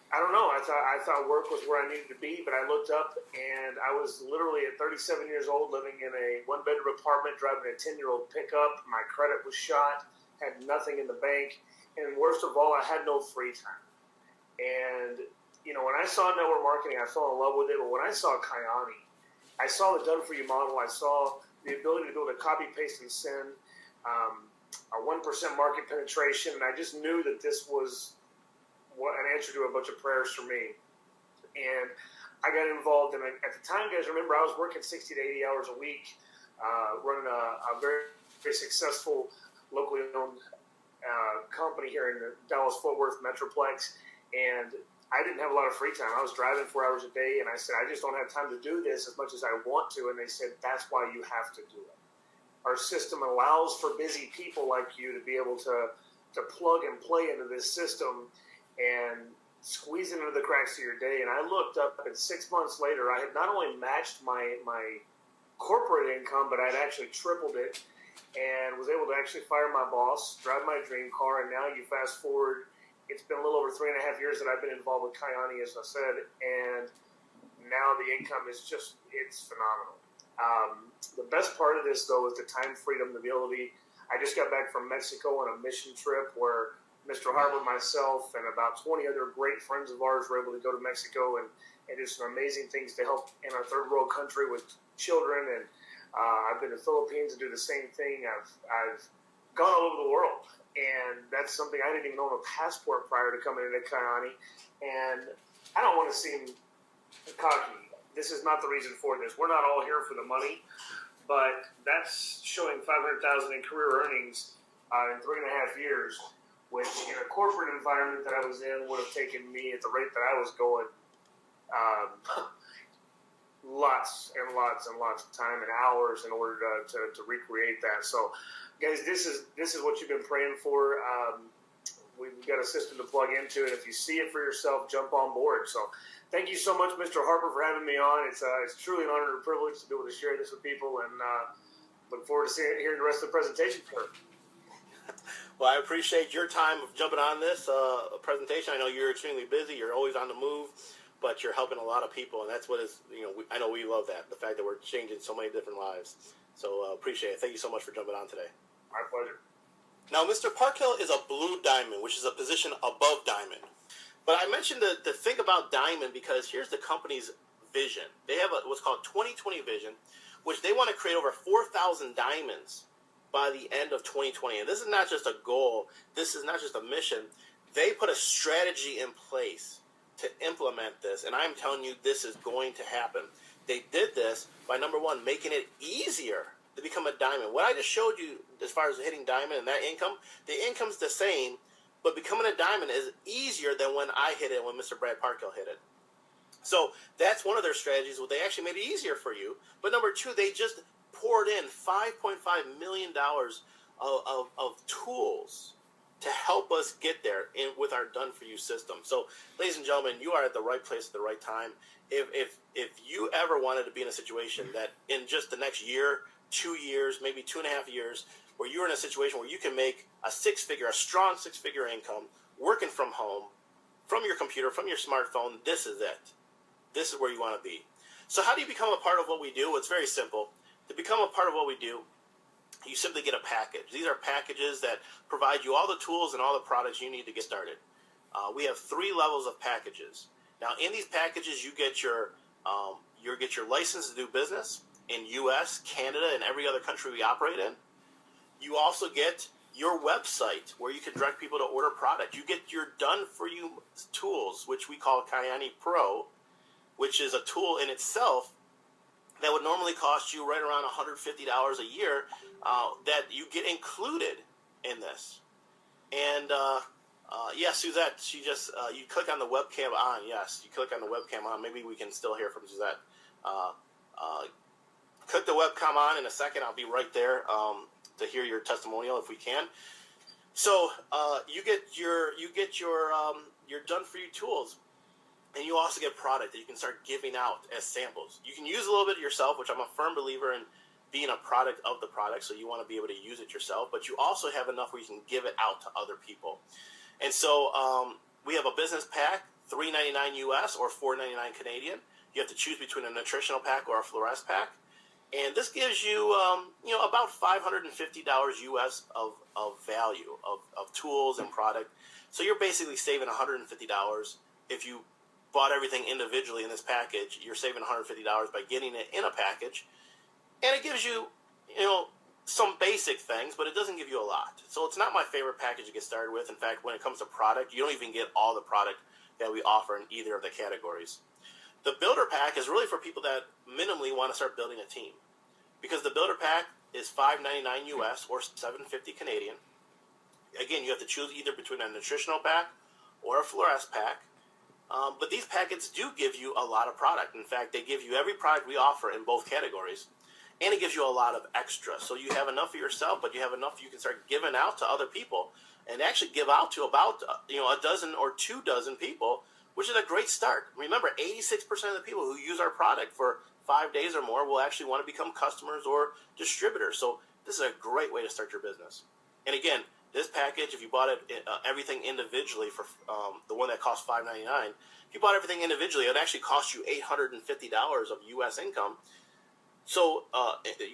I don't know. I thought work was where I needed to be, but I looked up and I was literally at 37 years old living in a one-bedroom apartment, driving a 10-year-old pickup. My credit was shot, had nothing in the bank, and worst of all, I had no free time. And, when I saw network marketing, I fell in love with it. But when I saw Kayani, I saw the done-for-you model. I saw the ability to be able to copy, paste, and send, a 1% market penetration, and I just knew that this was an answer to a bunch of prayers for me. And I got involved in at the time, guys, remember I was working 60 to 80 hours a week, running a very, very successful locally owned company here in the Dallas-Fort Worth Metroplex. And I didn't have a lot of free time. I was driving 4 hours a day, and I said, I just don't have time to do this as much as I want to. And they said, that's why you have to do it. Our system allows for busy people like you to be able to plug and play into this system and squeeze it into the cracks of your day. And I looked up, and 6 months later, I had not only matched my corporate income, but I'd actually tripled it and was able to actually fire my boss, drive my dream car, and now you fast forward, it's been a little over 3.5 years that I've been involved with Kayani, as I said, and now the income is just, it's phenomenal. The best part of this, though, is the time freedom, the ability. I just got back from Mexico on a mission trip where Mr. Harper, myself, and about 20 other great friends of ours were able to go to Mexico and do some amazing things to help in our third world country with children. And I've been to the Philippines to do the same thing. I've gone all over the world, and that's something I didn't even own a passport prior to coming into Kayani. And I don't want to seem cocky. This is not the reason for this. We're not all here for the money, but that's showing $500,000 in career earnings in 3.5 years, which in a corporate environment that I was in would have taken me at the rate that I was going lots and lots and lots of time and hours in order to recreate that. So, guys, this is what you've been praying for. We've got a system to plug into, and if you see it for yourself, jump on board. So, thank you so much, Mr. Harper, for having me on. It's truly an honor and a privilege to be able to share this with people, and look forward to hearing the rest of the presentation. Well, I appreciate your time of jumping on this presentation. I know you're extremely busy. You're always on the move, but you're helping a lot of people, and that's what is, I know we love that, the fact that we're changing so many different lives. So appreciate it. Thank you so much for jumping on today. My pleasure. Now, Mr. Parkhill is a blue diamond, which is a position above diamond. But I mentioned the thing about diamond because here's the company's vision. They have what's called 2020 vision, which they want to create over 4,000 diamonds by the end of 2020. And this is not just a goal. This is not just a mission. They put a strategy in place to implement this. And I'm telling you, this is going to happen. They did this by, number one, making it easier to become a diamond. What I just showed you as far as hitting diamond and that income, the income's the same, but becoming a diamond is easier than when I hit it, when Mr. Brad Parkhill hit it. So that's one of their strategies. Well, they actually made it easier for you. But number two, they just poured in $5.5 million of tools to help us get there with our done-for-you system. So, ladies and gentlemen, you are at the right place at the right time. If you ever wanted to be in a situation that in just the next year, 2 years, maybe 2.5 years, where you're in a situation where you can make a strong six-figure income, working from home, from your computer, from your smartphone, this is it. This is where you want to be. So how do you become a part of what we do? It's very simple. To become a part of what we do, you simply get a package. These are packages that provide you all the tools and all the products you need to get started. We have 3 levels of packages. Now, in these packages, you get your license to do business in U.S., Canada, and every other country we operate in. You also get your website where you can direct people to order product. You get your done-for-you tools, which we call Kayani Pro, which is a tool in itself that would normally cost you right around $150 a year that you get included in this. And yes, Suzette, she just, you click on the webcam on. Yes, you click on the webcam on. Maybe we can still hear from Suzette. Click the webcam on in a second. I'll be right there to hear your testimonial if we can. So you get your done-for-you tools. And you also get product that you can start giving out as samples. You can use a little bit yourself, which I'm a firm believer in being a product of the product, so you want to be able to use it yourself. But you also have enough where you can give it out to other people. And so we have a business pack, $3.99 US or $4.99 Canadian. You have to choose between a nutritional pack or a fluoresce pack. And this gives you, about $550 US of value of tools and product. So you're basically saving $150 if you bought everything individually in this package. You're saving $150 by getting it in a package, and it gives you, some basic things, but it doesn't give you a lot. So it's not my favorite package to get started with. In fact, when it comes to product, you don't even get all the product that we offer in either of the categories. The builder pack is really for people that minimally want to start building a team, because the builder pack is $5.99 US or $7.50 Canadian. Again, you have to choose either between a nutritional pack or a fluoresce pack. But these packets do give you a lot of product. In fact, they give you every product we offer in both categories, and it gives you a lot of extra. So you have enough for yourself, but you have enough you can start giving out to other people, and actually give out to about a dozen or 2 dozen people, which is a great start. Remember, 86% of the people who use our product for 5 days or more will actually want to become customers or distributors. So this is a great way to start your business. And again, this package, if you bought it everything individually for the one that costs $5.99, if you bought everything individually, it would actually cost you $850 of U.S. income, so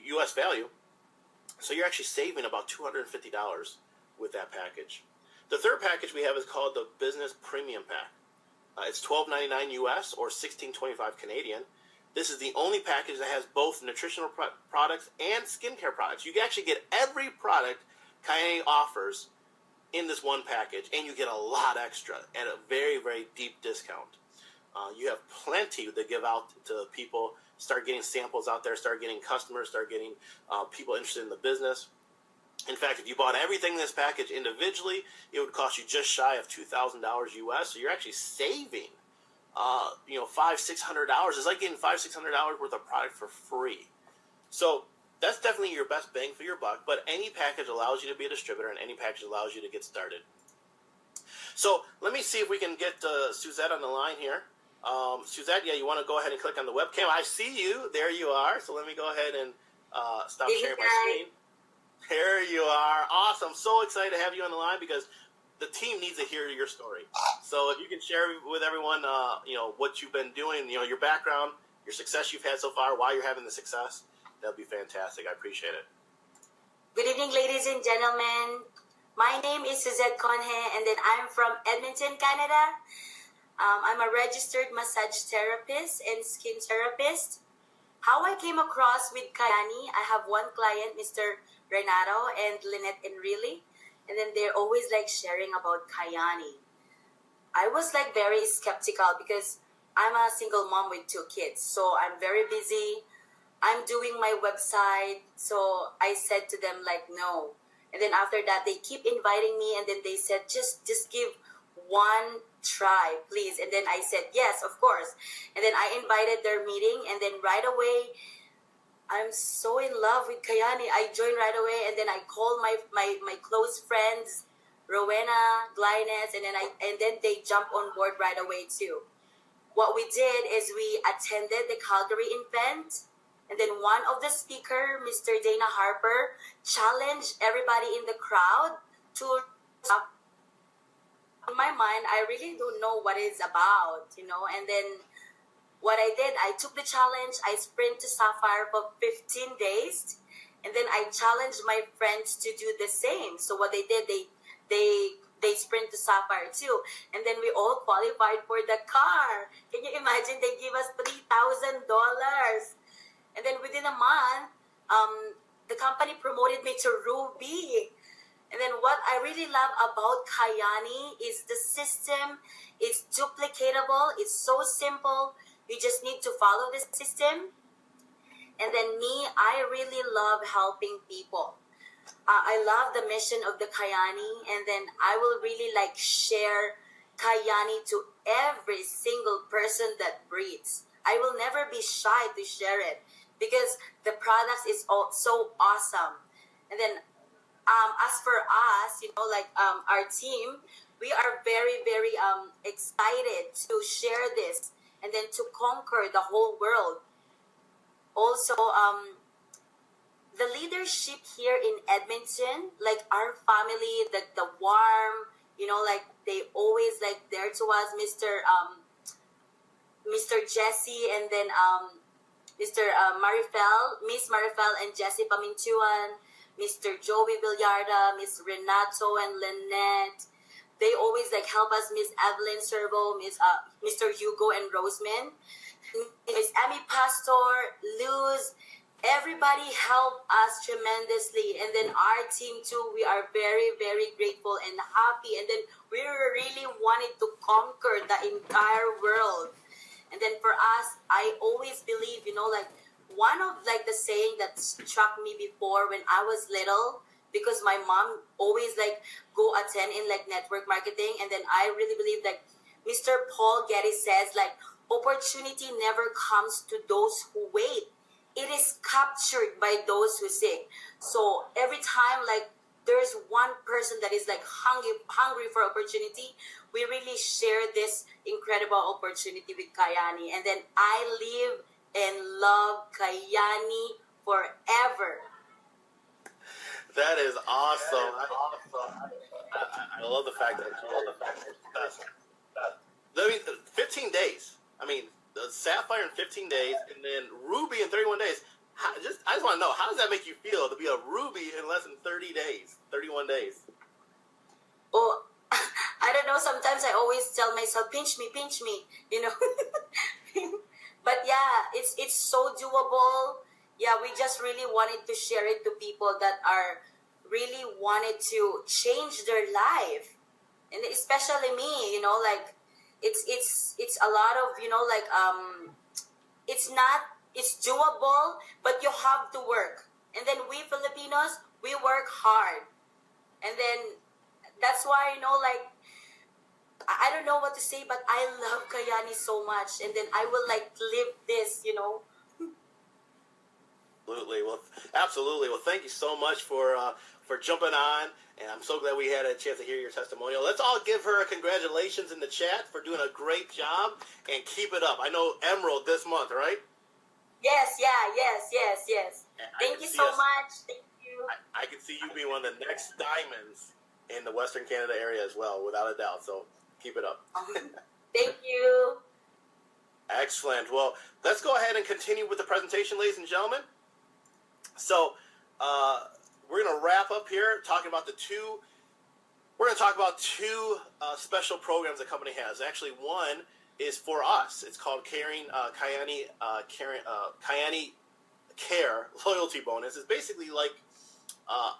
U.S. value. So you're actually saving about $250 with that package. The third package we have is called the Business Premium Pack. It's $12.99 US or $16.25 Canadian. This is the only package that has both nutritional products and skincare products. You can actually get every product Kyani offers in this one package, and you get a lot extra at a very, very deep discount. You have plenty to give out to people. Start getting samples out there, start getting customers, start getting people interested in the business. In fact, if you bought everything in this package individually, it would cost you just shy of $2,000 US. So you're actually saving, $500-600. It's like getting $500-600 worth of product for free. So that's definitely your best bang for your buck. But any package allows you to be a distributor, and any package allows you to get started. So let me see if we can get Suzette on the line here. Suzette, yeah, you want to go ahead and click on the webcam? I see you. There you are. So let me go ahead and stop sharing my screen. There you are. Awesome. So excited to have you on the line because the team needs to hear your story. So if you can share with everyone, what you've been doing, your background, your success you've had so far, why you're having the success, that'd be fantastic. I appreciate it. Good evening, ladies and gentlemen. My name is Suzette Conhe, and then I'm from Edmonton, Canada. I'm a registered massage therapist and skin therapist. How I came across with Kyani, I have one client, Mr. Renato and Lynette Enrile, and then they're always sharing about Kyani. I was very skeptical because I'm a single mom with 2 kids, so I'm very busy. I'm doing my website, so I said to them no. And then after that, they keep inviting me, and then they said, just give one try, please. And then I said, yes, of course. And then I invited their meeting, and then right away, I'm so in love with Kyani. I joined right away, and then I called my close friends, Rowena, Glynis, and then they jumped on board right away too. What we did is we attended the Calgary event, and then one of the speaker, Mr. Dana Harper, challenged everybody in the crowd to. In my mind, I really don't know what it's about, and then what I did, I took the challenge, I sprint to Sapphire for 15 days, and then I challenged my friends to do the same. So what they did, they sprint to Sapphire too, and then we all qualified for the car. Can you imagine? They give us $3,000, and then within a month, the company promoted me to Ruby. And then what I really love about Kyani is the system. It's duplicatable. It's so simple. You just need to follow the system. And then me, I really love helping people. I love the mission of the Kyani. And then I will really share Kyani to every single person that breathes. I will never be shy to share it because the product is so awesome. And then as for us, our team, we are very, very excited to share this and then to conquer the whole world. Also, the leadership here in Edmonton, our family, the warm, they always there to us, Mr. Jesse, and then Mr. Miss Marifel and Jesse Pamintuan, Mr. Joey Villarda, Miss Renato and Lynette. They always help us, Miss Evelyn Servo, Mr. Hugo and Roseman, Miss Emmy Pastor, Luz. Everybody helped us tremendously. And then our team too, we are very, very grateful and happy. And then we really wanted to conquer the entire world. And then for us, I always believe, one of the saying that struck me before when I was little, because my mom always go attend in network marketing, and then I really believe Mr. Paul Getty says opportunity never comes to those who wait. It is captured by those who seek. So every time there's one person that is hungry for opportunity, we really share this incredible opportunity with Kyani, and then I live and love Kyani forever. That is awesome. I love the fact that you 15 days. I mean, the Sapphire in 15 days, and then Ruby in 31 days. I just want to know, how does that make you feel to be a Ruby in less than 30 days, 31 days? Oh, sometimes I always tell myself, pinch me, you know. But yeah, it's so doable. Yeah, we just really wanted to share it to people that are really wanted to change their life, and especially me, like it's a lot of, it's not, it's doable, but you have to work. And then we Filipinos, we work hard. And then that's why, like, I don't know what to say, but I love Kayani so much. And then I will like live this. Absolutely. Well, absolutely. Well, thank you so much for jumping on, and I'm so glad we had a chance to hear your testimonial. Let's all give her a congratulations in the chat for doing a great job, and keep it up. I know Emerald this month, right? Yes, yeah, yes. Thank you so much. Thank you. I can see you being one of the next diamonds in the Western Canada area as well, without a doubt. So keep it up. Thank you. Excellent. Well, let's go ahead and continue with the presentation, ladies and gentlemen. So, we're going to wrap up here talking about we're going to talk about two special programs the company has. Actually, one is for us. It's called Kayani Care Loyalty Bonus. It's basically like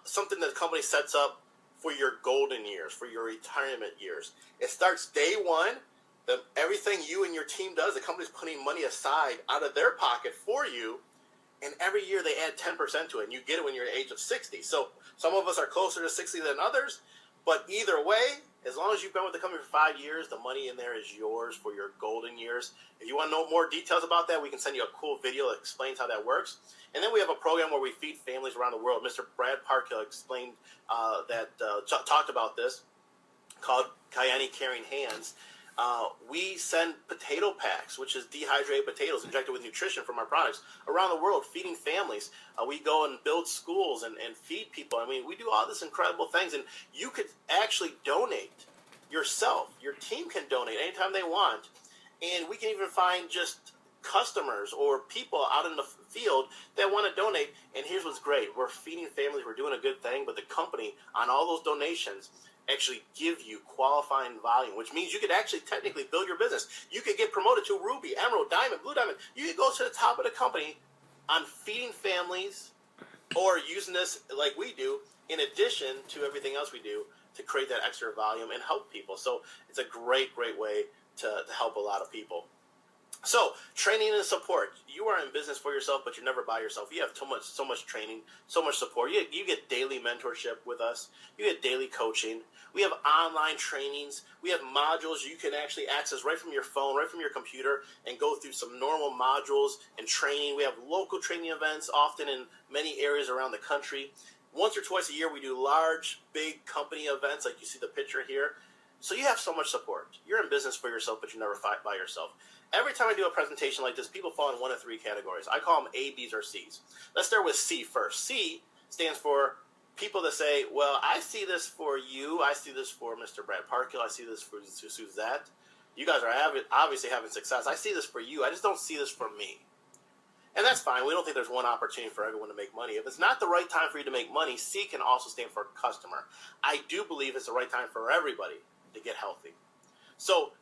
something that the company sets up for your golden years, for your retirement years. It starts day one. Everything you and your team does, the company's putting money aside out of their pocket for you. And every year they add 10% to it, and you get it when you're at the age of 60. So some of us are closer to 60 than others, but either way, as long as you've been with the company for 5 years, the money in there is yours for your golden years. If you want to know more details about that, we can send you a cool video that explains how that works. And then we have a program where we feed families around the world. Mr. Brad Parker explained talked about this, called Kayani Caring Hands. We send potato packs, which is dehydrated potatoes injected with nutrition from our products, around the world, feeding families. We go and build schools and feed people. I mean, we do all this incredible things, and you could actually donate yourself. Your team can donate anytime they want, and we can even find just customers or people out in the field that want to donate. And here's what's great. We're feeding families. We're doing a good thing, but the company, on all those donations, actually give you qualifying volume, which means you could actually technically build your business. You could get promoted to Ruby, Emerald, Diamond, Blue Diamond. You could go to the top of the company on feeding families or using this like we do, in addition to everything else we do, to create that extra volume and help people. So it's a great, great way to help a lot of people. So, training and support. You are in business for yourself, but you're never by yourself. You have so much training, so much support. You get daily mentorship with us. You get daily coaching. We have online trainings. We have modules you can actually access right from your phone, right from your computer, and go through some normal modules and training. We have local training events, often in many areas around the country. Once or twice a year, we do large, big company events, like you see the picture here. So you have so much support. You're in business for yourself, but you never fight by yourself. Every time I do a presentation like this, people fall in one of three categories. I call them A, B's, or C's. Let's start with C first. C stands for people that say, well, I see this for you. I see this for Mr. Brad Parker. I see this for Suzette. You guys are obviously having success. I see this for you. I just don't see this for me. And that's fine. We don't think there's one opportunity for everyone to make money. If it's not the right time for you to make money, C can also stand for customer. I do believe it's the right time for everybody to get healthy. So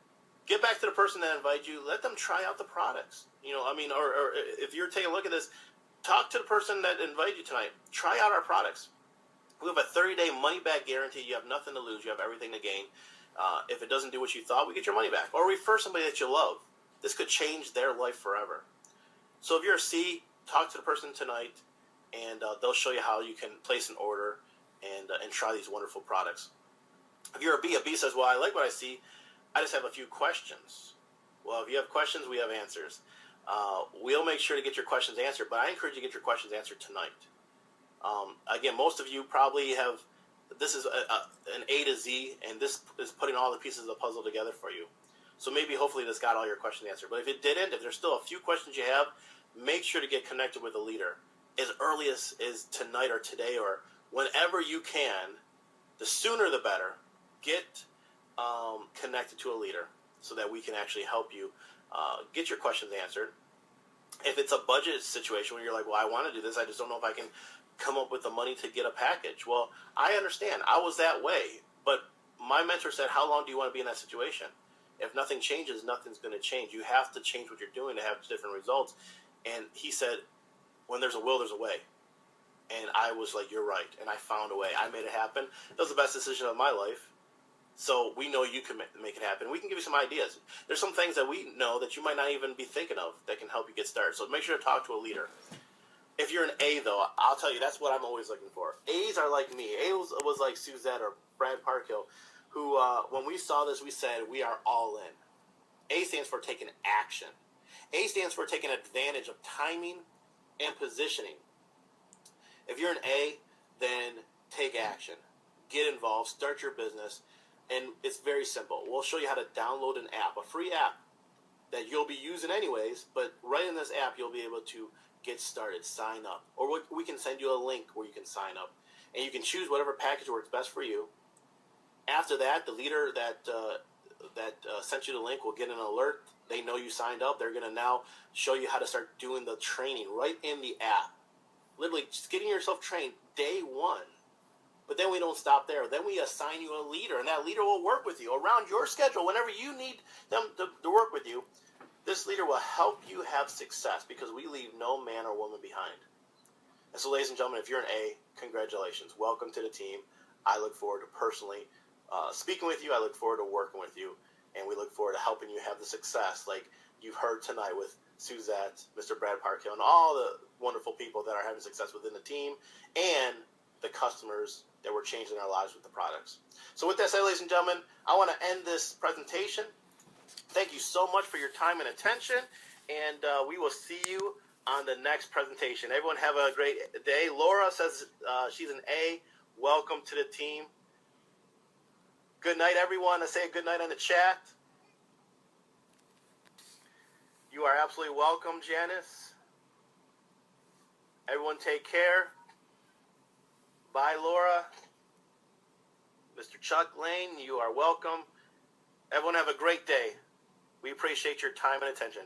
get back to the person that invited you. Let them try out the products. Or if you're taking a look at this, talk to the person that invited you tonight. Try out our products. We have a 30-day money-back guarantee. You have nothing to lose. You have everything to gain. If it doesn't do what you thought, we get your money back. Or refer somebody that you love. This could change their life forever. So if you're a C, talk to the person tonight, and they'll show you how you can place an order and try these wonderful products. If you're a B says, well, I like what I see. I just have a few questions. Well, if you have questions, we have answers. We'll make sure to get your questions answered, but I encourage you to get your questions answered tonight. Again, most of you probably have, this is an A to Z, and this is putting all the pieces of the puzzle together for you. So maybe, hopefully, this got all your questions answered. But if it didn't, if there's still a few questions you have, make sure to get connected with a leader as early as tonight or today or whenever you can. The sooner the better. Get connected to a leader so that we can actually help you get your questions answered. If it's a budget situation where you're like, well, I want to do this, I just don't know if I can come up with the money to get a package. Well, I understand. I was that way. But my mentor said, how long do you want to be in that situation? If nothing changes, nothing's going to change. You have to change what you're doing to have different results. And he said, when there's a will, there's a way. And I was like, you're right. And I found a way. I made it happen. That was the best decision of my life. So we know you can make it happen. We can give you some ideas. There's some things that we know that you might not even be thinking of that can help you get started. So make sure to talk to a leader. If you're an A, though, I'll tell you, that's what I'm always looking for. A's are like me. A was like Suzette or Brad Parkhill, who, when we saw this, we said, we are all in. A stands for taking action. A stands for taking advantage of timing and positioning. If you're an A, then take action. Get involved. Start your business. And it's very simple. We'll show you how to download an app, a free app that you'll be using anyways, but right in this app, you'll be able to get started, sign up. Or we can send you a link where you can sign up. And you can choose whatever package works best for you. After that, the leader that sent you the link will get an alert. They know you signed up. They're going to now show you how to start doing the training right in the app. Literally, just getting yourself trained day one. But then we don't stop there. Then we assign you a leader, and that leader will work with you around your schedule whenever you need them to work with you. This leader will help you have success because we leave no man or woman behind. And so, ladies and gentlemen, if you're an A, congratulations. Welcome to the team. I look forward to personally speaking with you. I look forward to working with you, and we look forward to helping you have the success like you've heard tonight with Suzette, Mr. Brad Parkhill, and all the wonderful people that are having success within the team and the customers that we're changing their lives with the products. So with that said, ladies and gentlemen, I want to end this presentation. Thank you so much for your time and attention, and we will see you on the next presentation. Everyone have a great day. Laura says she's an A. Welcome to the team. Good night, everyone. I say a good night on the chat. You are absolutely welcome, Janice. Everyone take care. Bye, Laura. Mr. Chuck Lane, you are welcome. Everyone have a great day. We appreciate your time and attention.